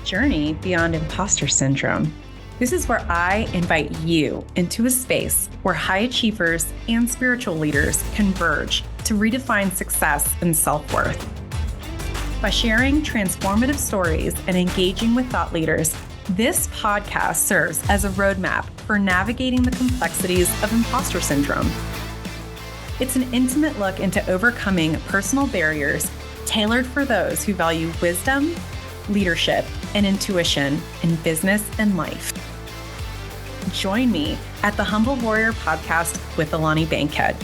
journey beyond imposter syndrome. This is where I invite you into a space where high achievers and spiritual leaders converge to redefine success and self-worth. By sharing transformative stories and engaging with thought leaders, this podcast serves as a roadmap for navigating the complexities of imposter syndrome. It's an intimate look into overcoming personal barriers tailored for those who value wisdom, leadership, and intuition in business and life. Join me at the Humble Warrior Podcast with Alani Bankhead.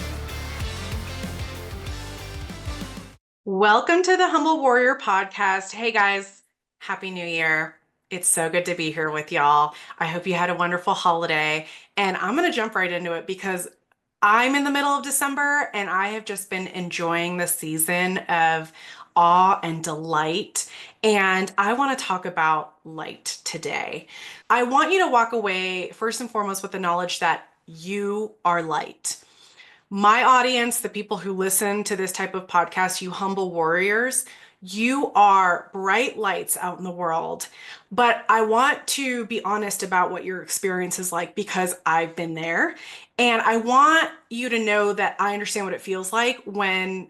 Welcome to the Humble Warrior Podcast. Hey guys, Happy New Year. It's so good to be here with y'all. I hope you had a wonderful holiday, and I'm going to jump right into it because I'm in the middle of December and I have just been enjoying the season of awe and delight. And I want to talk about light today. I want you to walk away first and foremost with the knowledge that you are light. My audience, the people who listen to this type of podcast, you humble warriors, you are bright lights out in the world. But I want to be honest about what your experience is like because I've been there. And I want you to know that I understand what it feels like when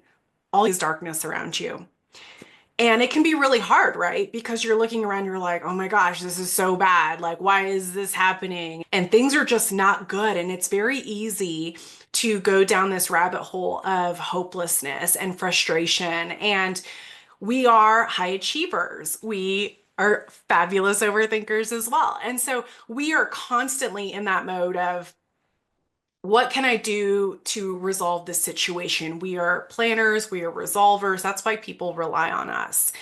all is darkness around you. And it can be really hard, right? Because you're looking around, you're like, oh my gosh, this is so bad. Like, why is this happening? And things are just not good. And it's very easy to go down this rabbit hole of hopelessness and frustration. And we are high achievers. We are fabulous overthinkers as well. And so we are constantly in that mode of, what can I do to resolve this situation? We are planners, we are resolvers. That's why people rely on us.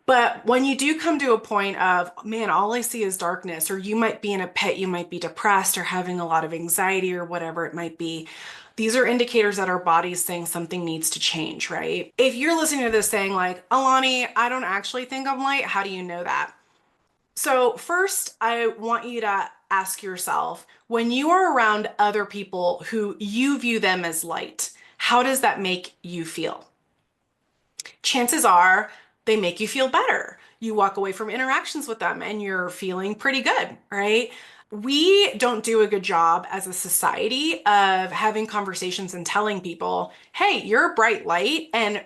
But when you do come to a point of, man, all I see is darkness, or you might be in a pit, you might be depressed or having a lot of anxiety or whatever it might be, these are indicators that our body's saying something needs to change, right? If you're listening to this saying like, Alani, I don't actually think I'm light, how do you know that? So first, I want you to ask yourself, when you are around other people who you view them as light, how does that make you feel? Chances are they make you feel better. You walk away from interactions with them and you're feeling pretty good, right? We don't do a good job as a society of having conversations and telling people, hey, you're a bright light, and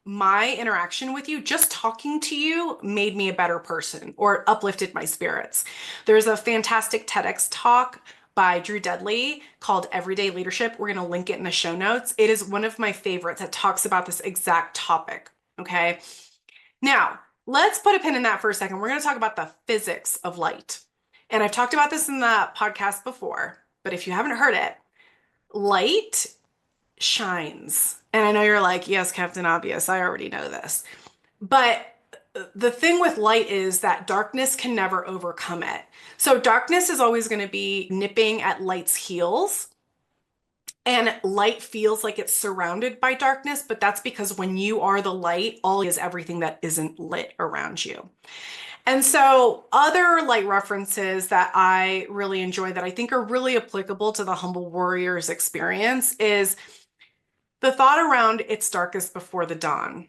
my interaction with you, just talking to you, made me a better person or uplifted my spirits. There's a fantastic TEDx talk by Drew Dedley called Everyday Leadership. We're going to link it in the show notes. It is one of my favorites that talks about this exact topic. Okay. Now, let's put a pin in that for a second. We're going to talk about the physics of light. And I've talked about this in the podcast before, but if you haven't heard it, light shines. And I know you're like, yes, Captain Obvious, I already know this. But the thing with light is that darkness can never overcome it. So darkness is always going to be nipping at light's heels. And light feels like it's surrounded by darkness, but that's because when you are the light, all is everything that isn't lit around you. And so other light references that I really enjoy that I think are really applicable to the humble warrior's experience is the thought around it's darkest before the dawn.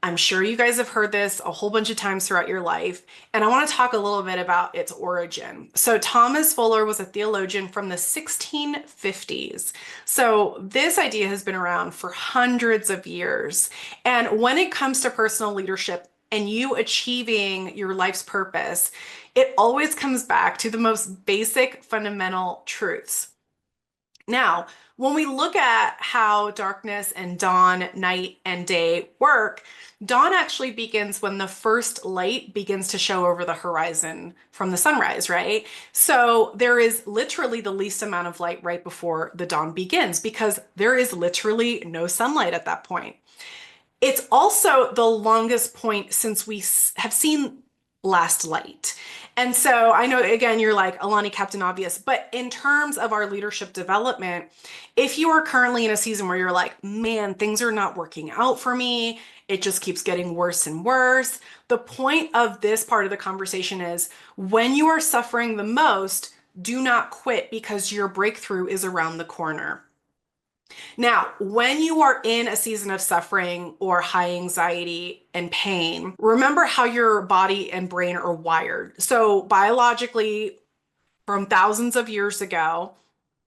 I'm sure you guys have heard this a whole bunch of times throughout your life, and I want to talk a little bit about its origin. So Thomas Fuller was a theologian from the 1650s. So this idea has been around for hundreds of years. And when it comes to personal leadership and you achieving your life's purpose, it always comes back to the most basic fundamental truths. Now, when we look at how darkness and dawn, night and day work, dawn actually begins when the first light begins to show over the horizon from the sunrise, right? So there is literally the least amount of light right before the dawn begins because there is literally no sunlight at that point. It's also the longest point since we have seen last light. And so I know, again, you're like, Alani, Captain Obvious, but in terms of our leadership development, if you are currently in a season where you're like, man, things are not working out for me, it just keeps getting worse and worse. The point of this part of the conversation is when you are suffering the most, do not quit because your breakthrough is around the corner. Now, when you are in a season of suffering or high anxiety and pain, remember how your body and brain are wired. So, biologically, from thousands of years ago,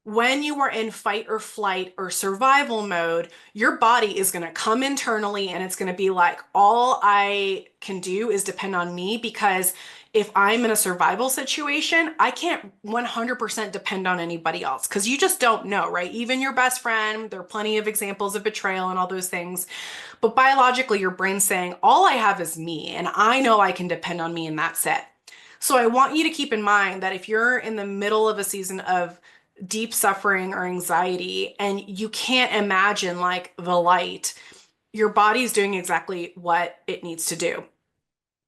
when you are in fight or flight or survival mode, your body is going to come internally and it's going to be like, all I can do is depend on me because if I'm in a survival situation, I can't 100% depend on anybody else because you just don't know, right? Even your best friend, there are plenty of examples of betrayal and all those things. But biologically, your brain's saying, all I have is me and I know I can depend on me and that's it. So I want you to keep in mind that if you're in the middle of a season of deep suffering or anxiety and you can't imagine like the light, your body's doing exactly what it needs to do.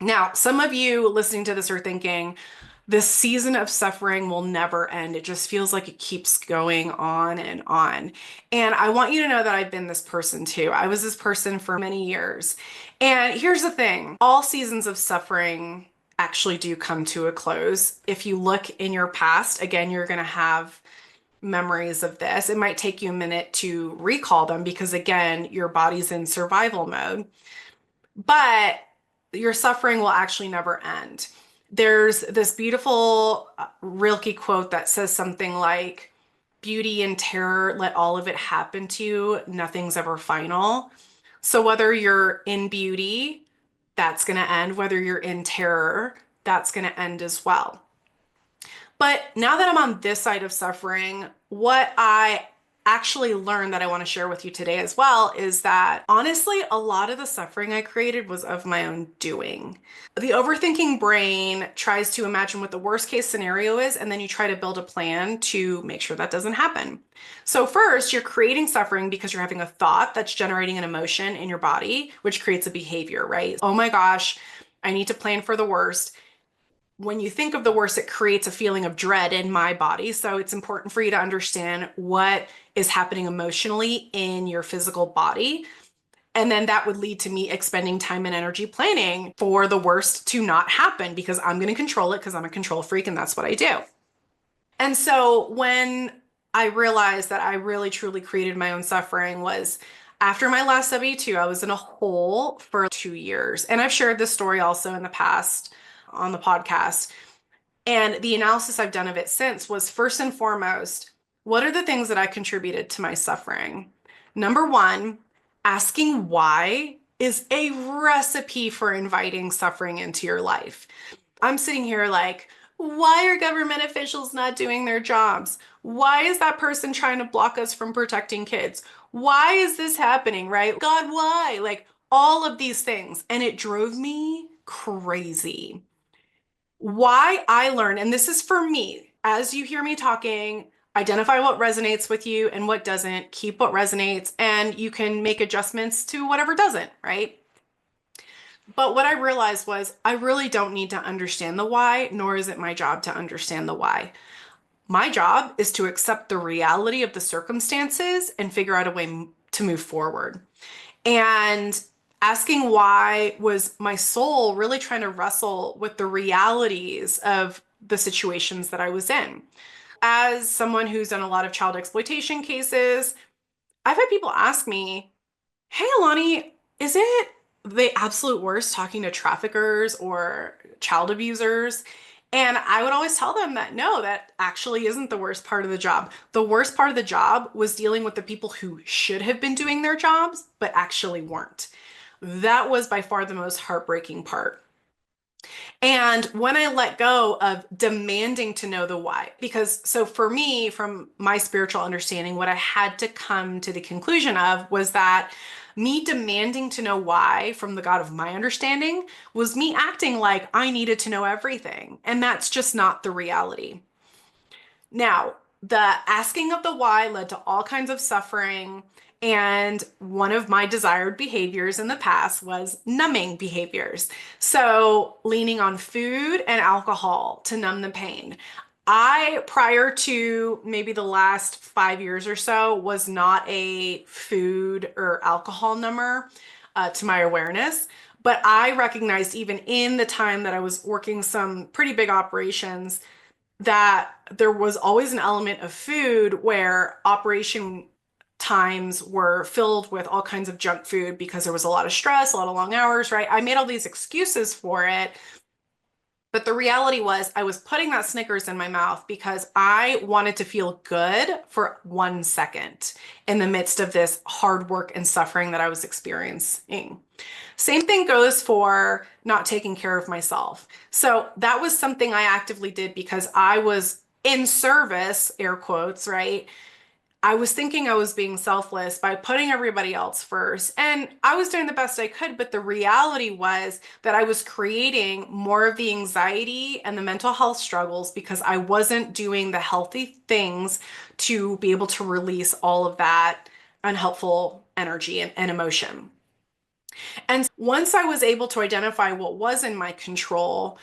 Now, some of you listening to this are thinking, this season of suffering will never end. It just feels like it keeps going on and on. And I want you to know that I've been this person too. I was this person for many years. And here's the thing, all seasons of suffering actually do come to a close. If you look in your past, again, you're going to have memories of this. It might take you a minute to recall them because, again, your body's in survival mode, but your suffering will actually never end. There's this beautiful Rilke quote that says something like, beauty and terror, let all of it happen to you. Nothing's ever final. So whether you're in beauty, that's going to end. Whether you're in terror, that's going to end as well. But now that I'm on this side of suffering, what I actually learned that I want to share with you today as well is that honestly, a lot of the suffering I created was of my own doing. The overthinking brain tries to imagine what the worst case scenario is, and then you try to build a plan to make sure that doesn't happen. So, first, you're creating suffering because you're having a thought that's generating an emotion in your body, which creates a behavior, right? Oh my gosh, I need to plan for the worst. When you think of the worst, it creates a feeling of dread in my body. So it's important for you to understand what is happening emotionally in your physical body. And then that would lead to me expending time and energy planning for the worst to not happen because I'm going to control it because I'm a control freak and that's what I do. And so when I realized that I really truly created my own suffering was after my last W-2, I was in a hole for 2 years. And I've shared this story also in the past on the podcast. And the analysis I've done of it since was first and foremost, what are the things that I contributed to my suffering? Number one, asking why is a recipe for inviting suffering into your life. I'm sitting here like, why are government officials not doing their jobs? Why is that person trying to block us from protecting kids? Why is this happening, right? God, why? Like all of these things. And it drove me crazy. Why I learn, and this is for me, as you hear me talking, identify what resonates with you and what doesn't, keep what resonates, and you can make adjustments to whatever doesn't, right? But what I realized was I really don't need to understand the why, nor is it my job to understand the why. My job is to accept the reality of the circumstances and figure out a way to move forward. And asking why was my soul really trying to wrestle with the realities of the situations that I was in. As someone who's done a lot of child exploitation cases, I've had people ask me, hey, Alani, is it the absolute worst talking to traffickers or child abusers? And I would always tell them that no, that actually isn't the worst part of the job. The worst part of the job was dealing with the people who should have been doing their jobs, but actually weren't. That was by far the most heartbreaking part. And when I let go of demanding to know the why, because so for me, from my spiritual understanding, what I had to come to the conclusion of was that me demanding to know why from the God of my understanding was me acting like I needed to know everything. And that's just not the reality. Now, the asking of the why led to all kinds of suffering. And one of my desired behaviors in the past was numbing behaviors. So, leaning on food and alcohol to numb the pain. I, prior to maybe the last 5 years or so, was not a food or alcohol number to my awareness. But I recognized even in the time that I was working some pretty big operations that there was always an element of food where operation times were filled with all kinds of junk food because there was a lot of stress, a lot of long hours, right? I made all these excuses for it. But the reality was, I was putting that Snickers in my mouth because I wanted to feel good for 1 second in the midst of this hard work and suffering that I was experiencing. Same thing goes for not taking care of myself. So that was something I actively did because I was in service, air quotes, right? I was thinking I was being selfless by putting everybody else first. And I was doing the best I could. But the reality was that I was creating more of the anxiety and the mental health struggles because I wasn't doing the healthy things to be able to release all of that unhelpful energy and emotion. And once I was able to identify what was in my control,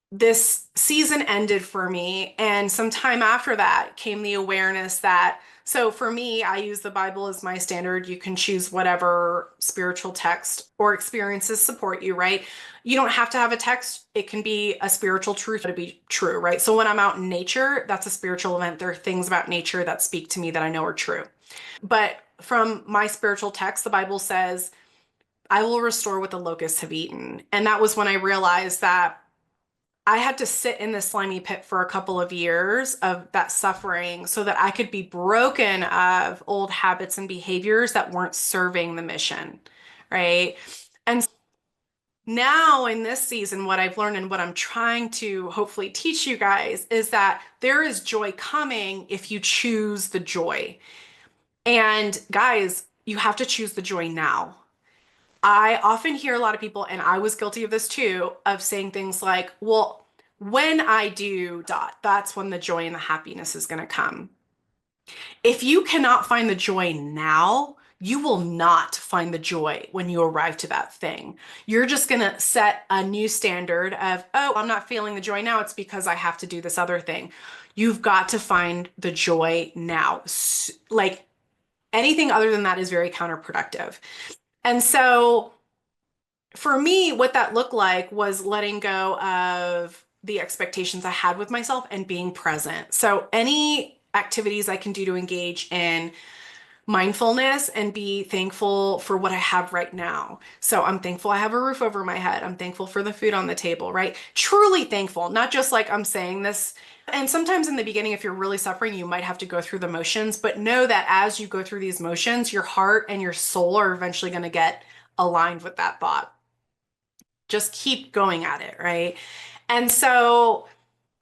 this season ended for me. And some time after that came the awareness that, so for me, I use the Bible as my standard. You can choose whatever spiritual text or experiences support you, right? You don't have to have a text. It can be a spiritual truth to be true, right? So when I'm out in nature, that's a spiritual event. There are things about nature that speak to me that I know are true. But from my spiritual text, the Bible says, I will restore what the locusts have eaten. And that was when I realized that I had to sit in the slimy pit for a couple of years of that suffering so that I could be broken of old habits and behaviors that weren't serving the mission, right? And now in this season, what I've learned and what I'm trying to hopefully teach you guys is that there is joy coming if you choose the joy. And guys, you have to choose the joy now. I often hear a lot of people, and I was guilty of this too, of saying things like, well, when I do dot, that's when the joy and the happiness is going to come. If you cannot find the joy now, you will not find the joy when you arrive to that thing. You're just going to set a new standard of, oh, I'm not feeling the joy now. It's because I have to do this other thing. You've got to find the joy now. Like anything other than that is very counterproductive. And so for me, what that looked like was letting go of the expectations I had with myself and being present. So, any activities I can do to engage in mindfulness and be thankful for what I have right now. So, I'm thankful I have a roof over my head. I'm thankful for the food on the table, right? Truly thankful, not just like I'm saying this. And sometimes in the beginning, if you're really suffering, you might have to go through the motions, but know that as you go through these motions, your heart and your soul are eventually going to get aligned with that thought. Just keep going at it, right? And so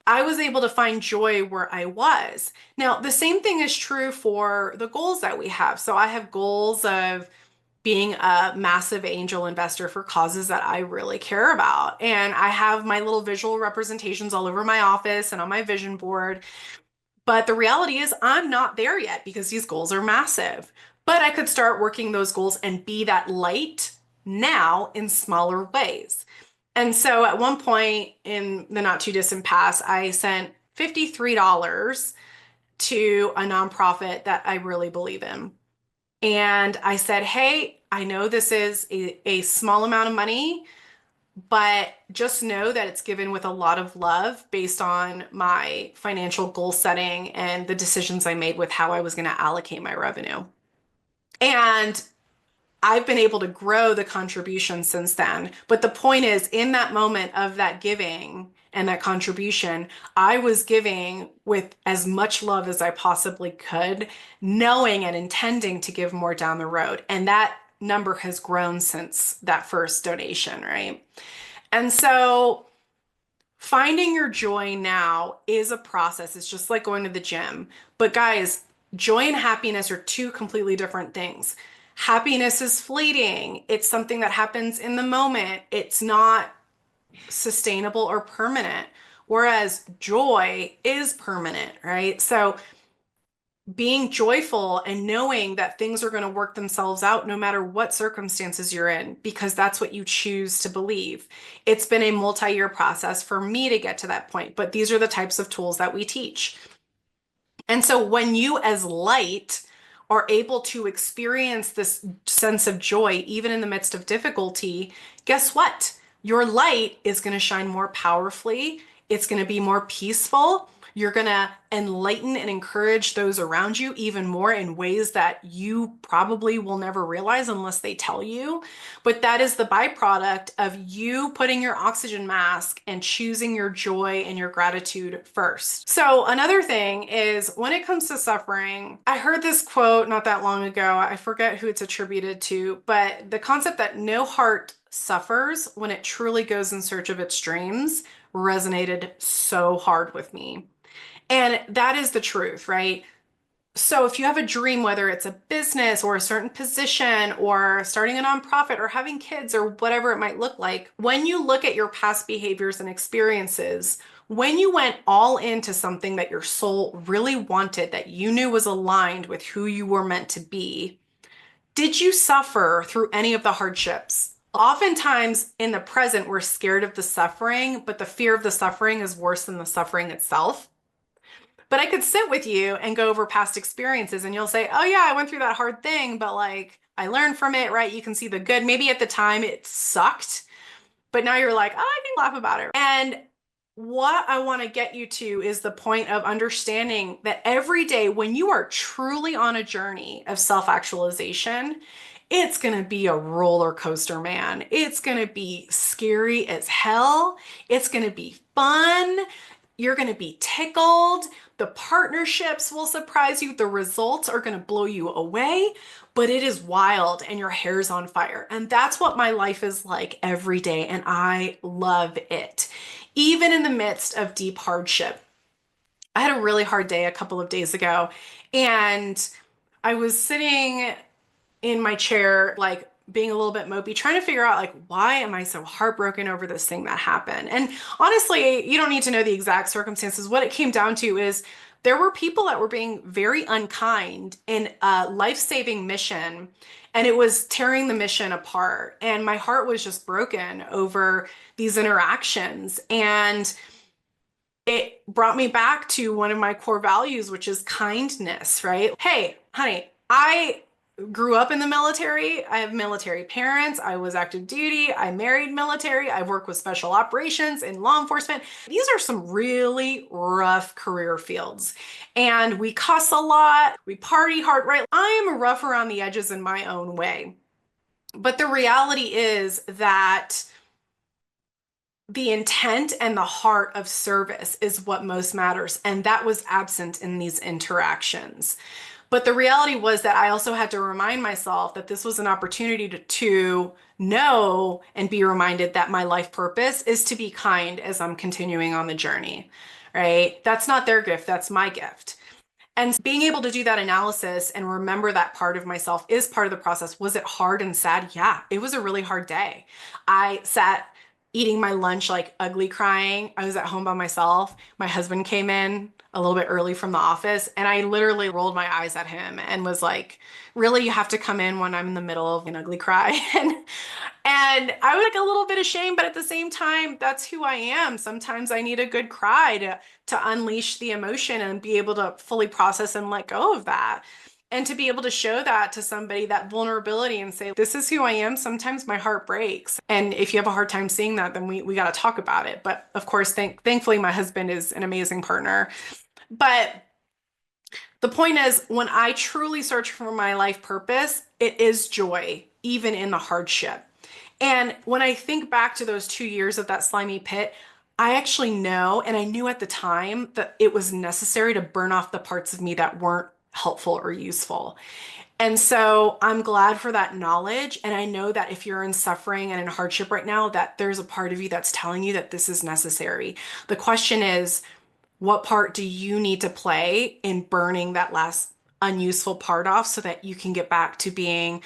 I was able to find joy where I was. Now, the same thing is true for the goals that we have. So I have goals of being a massive angel investor for causes that I really care about. And I have my little visual representations all over my office and on my vision board. But the reality is, I'm not there yet because these goals are massive. But I could start working those goals and be that light now in smaller ways. And so at one point in the not too distant past, I sent $53 to a nonprofit that I really believe in. And I said, hey, I know this is a small amount of money, but just know that it's given with a lot of love based on my financial goal setting and the decisions I made with how I was going to allocate my revenue. And I've been able to grow the contribution since then. But the point is, in that moment of that giving and that contribution, I was giving with as much love as I possibly could, knowing and intending to give more down the road. And that number has grown since that first donation, right? And so finding your joy now is a process. It's just like going to the gym. But guys, joy and happiness are two completely different things. Happiness is fleeting. It's something that happens in the moment. It's not sustainable or permanent. Whereas joy is permanent, right? So being joyful and knowing that things are going to work themselves out no matter what circumstances you're in, because that's what you choose to believe. It's been a multi-year process for me to get to that point, but these are the types of tools that we teach. And so when you as light are able to experience this sense of joy, even in the midst of difficulty, guess what? Your light is going to shine more powerfully. It's going to be more peaceful. You're going to enlighten and encourage those around you even more in ways that you probably will never realize unless they tell you. But that is the byproduct of you putting your oxygen mask and choosing your joy and your gratitude first. So, another thing is when it comes to suffering, I heard this quote not that long ago. I forget who it's attributed to, but the concept that no heart suffers when it truly goes in search of its dreams resonated so hard with me. And that is the truth, right? So if you have a dream, whether it's a business or a certain position or starting a nonprofit or having kids or whatever it might look like, when you look at your past behaviors and experiences, when you went all into something that your soul really wanted, that you knew was aligned with who you were meant to be, did you suffer through any of the hardships? Oftentimes in the present, we're scared of the suffering, but the fear of the suffering is worse than the suffering itself. But I could sit with you and go over past experiences and you'll say, oh, yeah, I went through that hard thing, but like I learned from it, right? You can see the good. Maybe at the time it sucked, but now you're like, oh, I can laugh about it. And what I want to get you to is the point of understanding that every day when you are truly on a journey of self-actualization, it's going to be a roller coaster, man. It's going to be scary as hell. It's going to be fun. You're going to be tickled. The partnerships will surprise you. The results are going to blow you away, but it is wild and your hair's on fire. And that's what my life is like every day. And I love it, even in the midst of deep hardship. I had a really hard day a couple of days ago, and I was sitting in my chair, like being a little bit mopey, trying to figure out like, why am I so heartbroken over this thing that happened? And honestly, you don't need to know the exact circumstances. What it came down to is there were people that were being very unkind in a life-saving mission, and it was tearing the mission apart. And my heart was just broken over these interactions. And it brought me back to one of my core values, which is kindness, right? Hey, honey, I grew up in the military. I have military parents. I was active duty. I married military. I've worked with special operations and law enforcement. These are some really rough career fields. And we cuss a lot. We party hard, right? I am rough around the edges in my own way. But the reality is that the intent and the heart of service is what most matters. And that was absent in these interactions. But the reality was that I also had to remind myself that this was an opportunity to know and be reminded that my life purpose is to be kind as I'm continuing on the journey, right? That's not their gift, that's my gift. And being able to do that analysis and remember that part of myself is part of the process. Was it hard and sad? Yeah, it was a really hard day. I sat eating my lunch, like ugly crying. I was at home by myself. My husband came in a little bit early from the office, and I literally rolled my eyes at him and was like, really, you have to come in when I'm in the middle of an ugly cry? And I was like a little bit ashamed, but at the same time, that's who I am. Sometimes I need a good cry to unleash the emotion and be able to fully process and let go of that. And to be able to show that to somebody, that vulnerability, and say, this is who I am. Sometimes my heart breaks. And if you have a hard time seeing that, then we got to talk about it. But of course, thankfully, my husband is an amazing partner. But the point is, when I truly search for my life purpose, it is joy, even in the hardship. And when I think back to those 2 years of that slimy pit, I actually know, and I knew at the time that it was necessary to burn off the parts of me that weren't helpful or useful. And so I'm glad for that knowledge. And I know that if you're in suffering and in hardship right now, that there's a part of you that's telling you that this is necessary. The question is, what part do you need to play in burning that last unuseful part off so that you can get back to being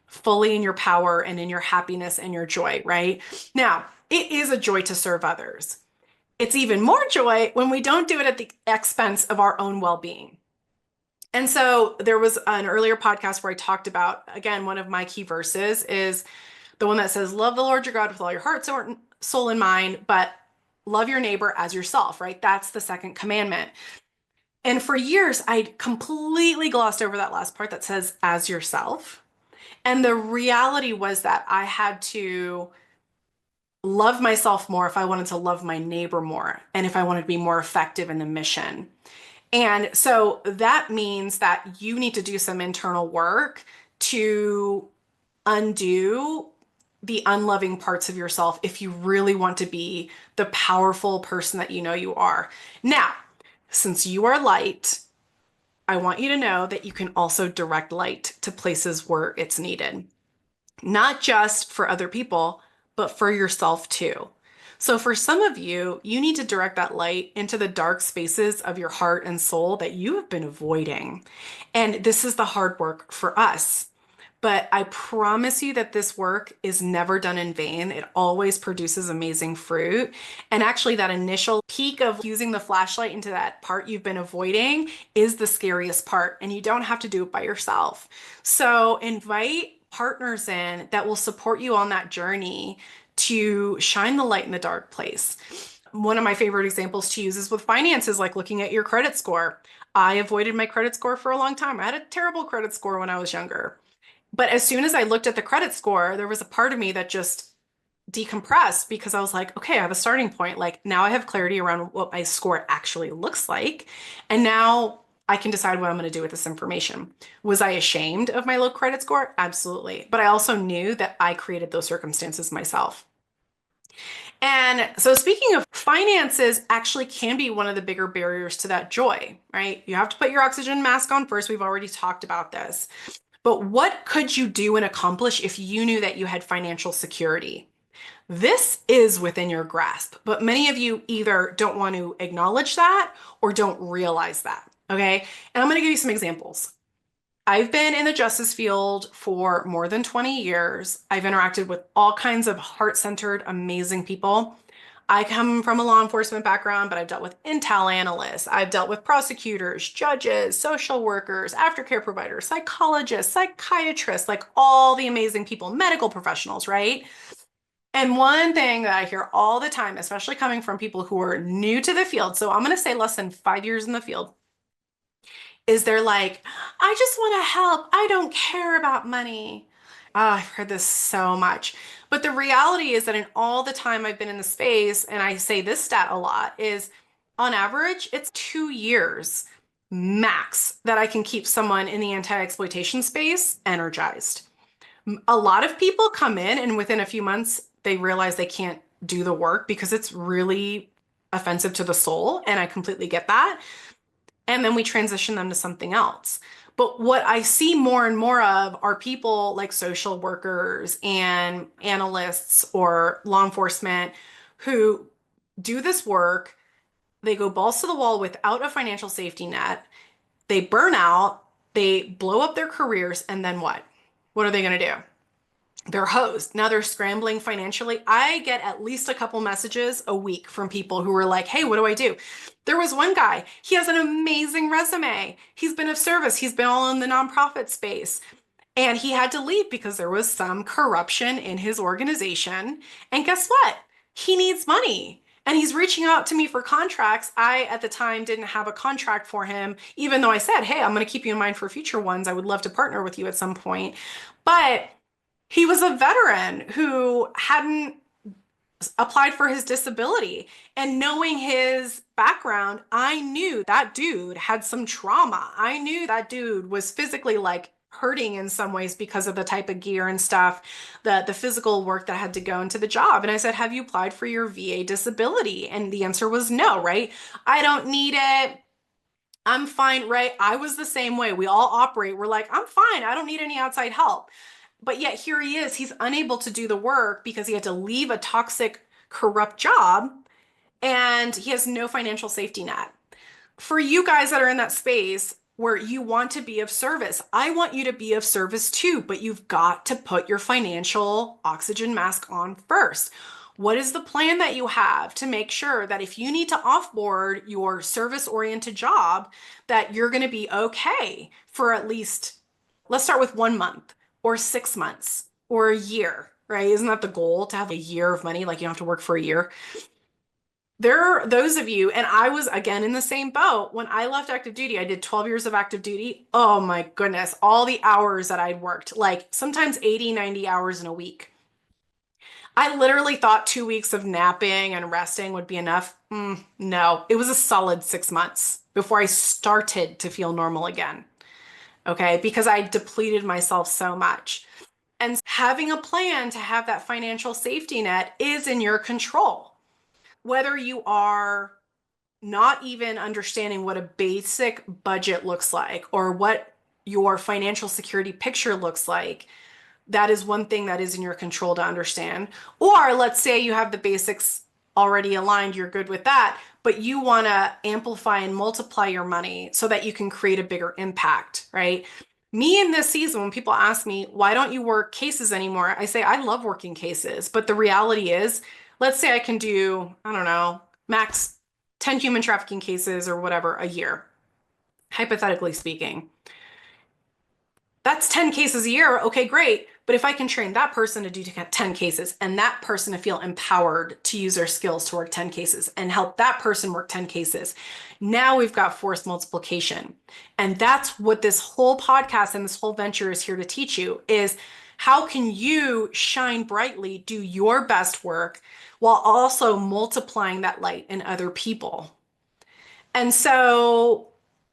fully in your power and in your happiness and your joy, right? Now, it is a joy to serve others. It's even more joy when we don't do it at the expense of our own well-being. And so there was an earlier podcast where I talked about, again, one of my key verses is the one that says, love the Lord your God with all your heart, soul, and mind, but love your neighbor as yourself, right? That's the second commandment. And for years, I completely glossed over that last part that says, as yourself. And the reality was that I had to love myself more if I wanted to love my neighbor more and if I wanted to be more effective in the mission. And so that means that you need to do some internal work to undo the unloving parts of yourself if you really want to be the powerful person that you know you are. Now, since you are light, I want you to know that you can also direct light to places where it's needed, not just for other people, but for yourself too. So, for some of you, you need to direct that light into the dark spaces of your heart and soul that you have been avoiding. And this is the hard work for us. But I promise you that this work is never done in vain. It always produces amazing fruit. And actually, that initial peak of using the flashlight into that part you've been avoiding is the scariest part. And you don't have to do it by yourself. So invite partners in that will support you on that journey to shine the light in the dark place. One of my favorite examples to use is with finances, like looking at your credit score. I avoided my credit score for a long time. I had a terrible credit score when I was younger. But as soon as I looked at the credit score, there was a part of me that just decompressed because I was like, okay, I have a starting point. Like now I have clarity around what my score actually looks like. And now I can decide what I'm going to do with this information. Was I ashamed of my low credit score? Absolutely. But I also knew that I created those circumstances myself. And so, speaking of finances, actually can be one of the bigger barriers to that joy, right? You have to put your oxygen mask on first. We've already talked about this. But what could you do and accomplish if you knew that you had financial security? This is within your grasp, but many of you either don't want to acknowledge that or don't realize that. Okay. And I'm going to give you some examples. I've been in the justice field for more than 20 years. I've interacted with all kinds of heart-centered, amazing people. I come from a law enforcement background, but I've dealt with intel analysts. I've dealt with prosecutors, judges, social workers, aftercare providers, psychologists, psychiatrists, like all the amazing people, medical professionals, right? And one thing that I hear all the time, especially coming from people who are new to the field, so I'm going to say less than 5 years in the field, is they're like, I just want to help. I don't care about money. Oh, I've heard this so much. But the reality is that in all the time I've been in the space, and I say this stat a lot, is on average, it's 2 years max that I can keep someone in the anti-exploitation space energized. A lot of people come in and within a few months, they realize they can't do the work because it's really offensive to the soul. And I completely get that, and then we transition them to something else. But what I see more and more of are people like social workers and analysts or law enforcement who do this work. They go balls to the wall without a financial safety net. They burn out, they blow up their careers, and then what? What are they going to do? They're hosed. Now they're scrambling financially. I get at least a couple messages a week from people who are like, hey, what do I do? There was one guy, he has an amazing resume. He's been of service, he's been all in the nonprofit space. And he had to leave because there was some corruption in his organization. And guess what? He needs money. And he's reaching out to me for contracts. I, at the time, didn't have a contract for him, even though I said, hey, I'm going to keep you in mind for future ones. I would love to partner with you at some point. But he was a veteran who hadn't applied for his disability. And knowing his background, I knew that dude had some trauma. I knew that dude was physically like hurting in some ways because of the type of gear and stuff, the physical work that had to go into the job. And I said, have you applied for your VA disability? And the answer was no, right? I don't need it. I'm fine, right? I was the same way. We all operate. We're like, I'm fine. I don't need any outside help. But yet here he is. He's unable to do the work because he had to leave a toxic, corrupt job and he has no financial safety net. For you guys that are in that space where you want to be of service, I want you to be of service too, but you've got to put your financial oxygen mask on first. What is the plan that you have to make sure that if you need to offboard your service-oriented job, that you're going to be okay for at least, let's start with 1 month or 6 months or a year, right? Isn't that the goal to have a year of money? Like you don't have to work for a year. There are those of you, and I was again in the same boat. When I left active duty, I did 12 years of active duty. Oh my goodness, all the hours that I'd worked, like sometimes 80, 90 hours in a week. I literally thought 2 weeks of napping and resting would be enough. No, it was a solid 6 months before I started to feel normal again. Okay, because I depleted myself so much. And having a plan to have that financial safety net is in your control. Whether you are not even understanding what a basic budget looks like or what your financial security picture looks like, that is one thing that is in your control to understand. Or let's say you have the basics already aligned, you're good with that, but you want to amplify and multiply your money so that you can create a bigger impact, right? Me in this season, when people ask me, why don't you work cases anymore? I say, I love working cases, but the reality is, let's say I can do, I don't know, max 10 human trafficking cases or whatever a year, hypothetically speaking. That's 10 cases a year. Okay, great. But if I can train that person to do 10 cases and that person to feel empowered to use their skills to work 10 cases and help that person work 10 cases, now we've got force multiplication. And that's what this whole podcast and this whole venture is here to teach you is how can you shine brightly, do your best work while also multiplying that light in other people. And so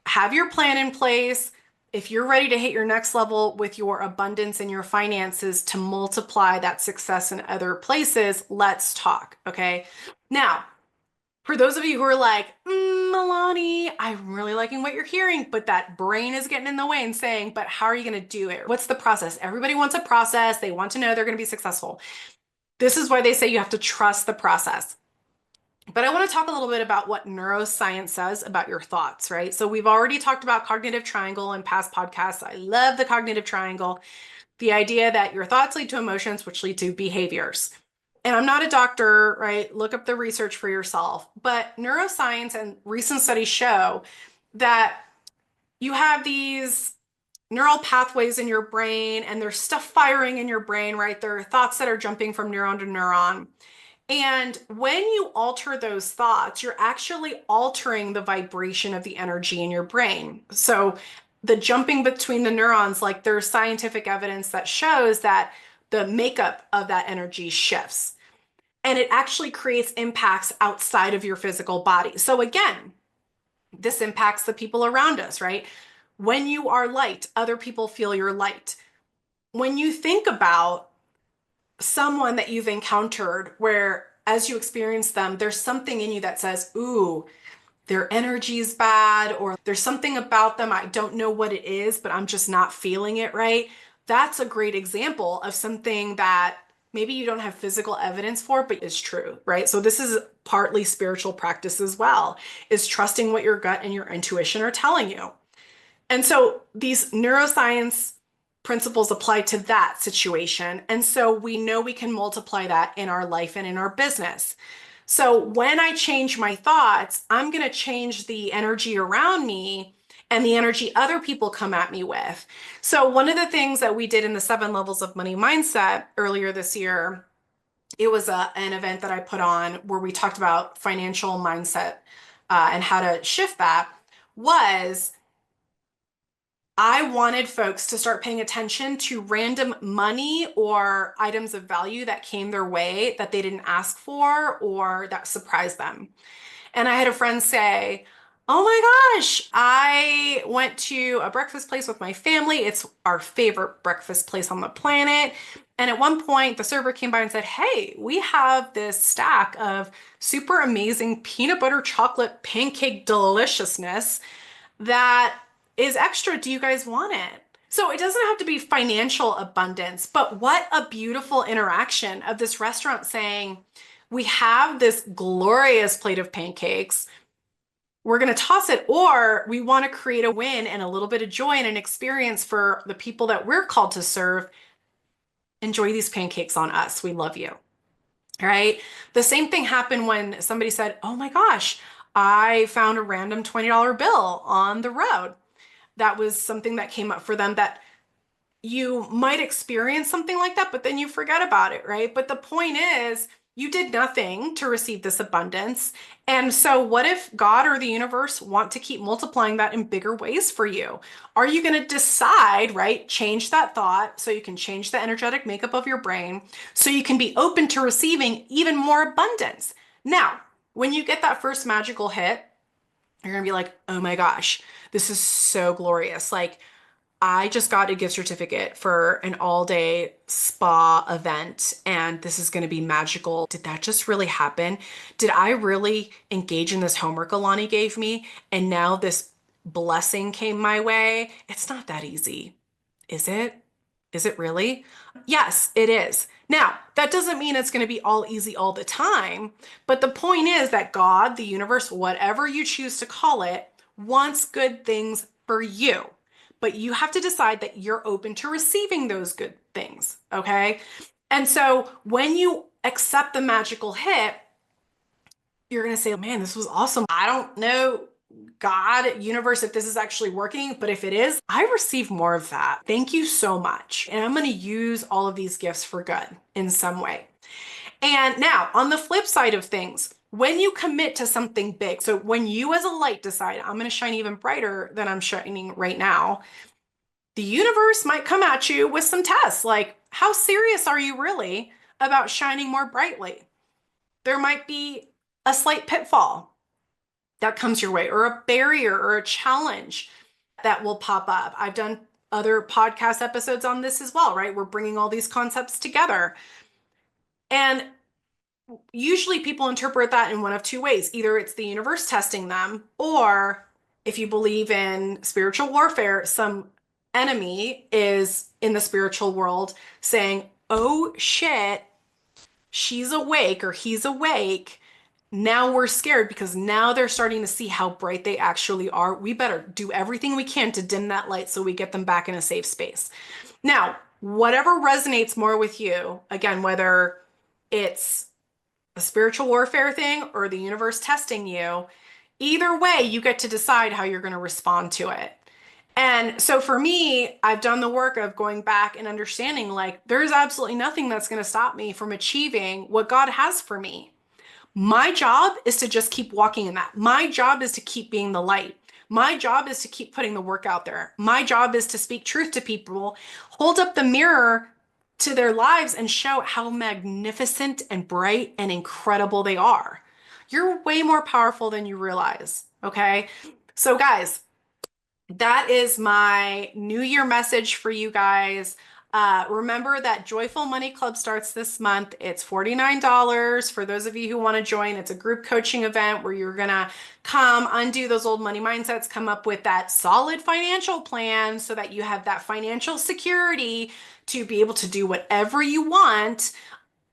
have your plan in place. If you're ready to hit your next level with your abundance and your finances to multiply that success in other places, let's talk. Okay. Now, for those of you who are like, Alani, I'm really liking what you're hearing, but that brain is getting in the way and saying, but how are you going to do it? What's the process? Everybody wants a process. They want to know they're going to be successful. This is why they say you have to trust the process. But I want to talk a little bit about what neuroscience says about your thoughts, right? So we've already talked about cognitive triangle in past podcasts. I love the cognitive triangle, the idea that your thoughts lead to emotions, which lead to behaviors. And I'm not a doctor, right? Look up the research for yourself. But neuroscience and recent studies show that you have these neural pathways in your brain and there's stuff firing in your brain, right? There are thoughts that are jumping from neuron to neuron. And when you alter those thoughts, you're actually altering the vibration of the energy in your brain. So the jumping between the neurons, like there's scientific evidence that shows that the makeup of that energy shifts. And it actually creates impacts outside of your physical body. So again, this impacts the people around us, right? When you are light, other people feel your light. When you think about someone that you've encountered where as you experience them, there's something in you that says, ooh, their energy is bad, or there's something about them. I don't know what it is, but I'm just not feeling it right. That's a great example of something that maybe you don't have physical evidence for, but is true, right? So this is partly spiritual practice as well, is trusting what your gut and your intuition are telling you. And so these neuroscience principles apply to that situation. And so we know we can multiply that in our life and in our business. So when I change my thoughts, I'm going to change the energy around me and the energy other people come at me with. So one of the things that we did in the 7 levels of money mindset earlier this year, it was an event that I put on where we talked about financial mindset and how to shift that was I wanted folks to start paying attention to random money or items of value that came their way that they didn't ask for or that surprised them. And I had a friend say, oh my gosh, I went to a breakfast place with my family. It's our favorite breakfast place on the planet. And at one point, the server came by and said, hey, we have this stack of super amazing peanut butter chocolate pancake deliciousness that is extra. Do you guys want it? So it doesn't have to be financial abundance, but what a beautiful interaction of this restaurant saying, we have this glorious plate of pancakes. We're going to toss it, or we want to create a win and a little bit of joy and an experience for the people that we're called to serve. Enjoy these pancakes on us. We love you. All right. The same thing happened when somebody said, oh my gosh, I found a random $20 bill on the road. That was something that came up for them that you might experience something like that, but then you forget about it, right? But the point is, You did nothing to receive this abundance. And so, what if God or the universe want to keep multiplying that in bigger ways for you? Are you going to decide, right? Change that thought so you can change the energetic makeup of your brain so you can be open to receiving even more abundance. Now, when you get that first magical hit, you're going to be like, oh my gosh, this is so glorious. Like, I just got a gift certificate for an all-day spa event, and this is going to be magical. Did that just really happen? Did I really engage in this homework Alani gave me, and now this blessing came my way? It's not that easy, is it? Is it really? Yes, it is. Now, that doesn't mean it's going to be all easy all the time, but the point is that God, the universe, whatever you choose to call it, wants good things for you. But you have to decide that you're open to receiving those good things, okay? And so when you accept the magical hit, you're going to say, man, this was awesome. I don't know, God, universe, if this is actually working, but if it is, I receive more of that. Thank you so much. And I'm going to use all of these gifts for good in some way. And now, on the flip side of things, when you commit to something big, so when you as a light decide, I'm going to shine even brighter than I'm shining right now, the universe might come at you with some tests like, how serious are you really about shining more brightly? There might be a slight pitfall that comes your way, or a barrier or a challenge that will pop up. I've done other podcast episodes on this as well, right? We're bringing all these concepts together. And usually people interpret that in one of two ways. Either it's the universe testing them, or if you believe in spiritual warfare, some enemy is in the spiritual world saying, oh shit, she's awake or he's awake. Now we're scared because now they're starting to see how bright they actually are. We better do everything we can to dim that light so we get them back in a safe space. Now, whatever resonates more with you, again, whether it's a spiritual warfare thing or the universe testing you, either way, you get to decide how you're going to respond to it. And so for me, I've done the work of going back and understanding like there's absolutely nothing that's going to stop me from achieving what God has for me. My job is to just keep walking in that. My job is to keep being the light. My job is to keep putting the work out there. My job is to speak truth to people, hold up the mirror to their lives and show how magnificent and bright and incredible they are. You're way more powerful than you realize, okay? So guys, that is my New Year message for you guys. Remember that Joyful Money Club starts this month. It's $49 for those of you who want to join. It's a group coaching event where you're going to come undo those old money mindsets, come up with that solid financial plan so that you have that financial security to be able to do whatever you want.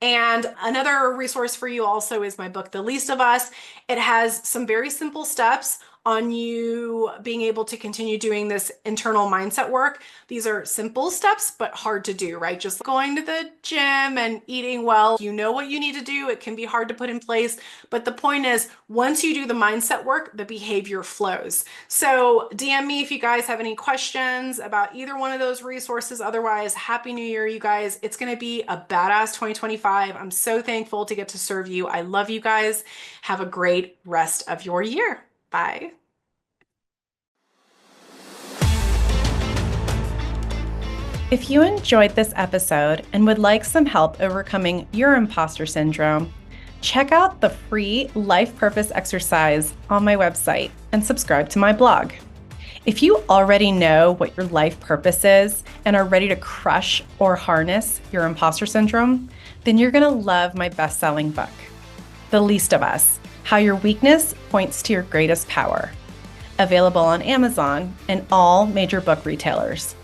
And another resource for you also is my book, The Least of Us. It has some very simple steps on you being able to continue doing this internal mindset work. These are simple steps, but hard to do, right? Just going to the gym and eating well. You know what you need to do. It can be hard to put in place, but the point is, once you do the mindset work, the behavior flows. So DM me if you guys have any questions about either one of those resources. Otherwise, Happy New Year, you guys. It's going to be a badass 2025. I'm so thankful to get to serve you. I love you guys. Have a great rest of your year. Bye. If you enjoyed this episode and would like some help overcoming your imposter syndrome, check out the free life purpose exercise on my website and subscribe to my blog. If you already know what your life purpose is and are ready to crush or harness your imposter syndrome, then you're going to love my best-selling book, The Least of Us: How Your Weakness Points to Your Greatest Power. Available on Amazon and all major book retailers.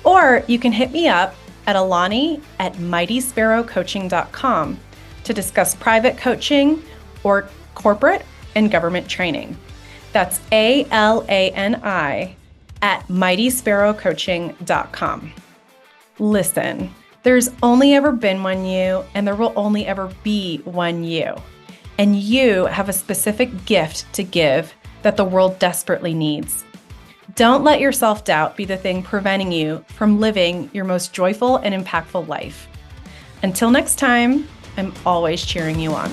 Or you can hit me up at Alani at mightysparrowcoaching.com to discuss private coaching or corporate and government training. That's ALANI at mightysparrowcoaching.com. Listen, there's only ever been one you, and there will only ever be one you. And you have a specific gift to give that the world desperately needs. Don't let your self-doubt be the thing preventing you from living your most joyful and impactful life. Until next time, I'm always cheering you on.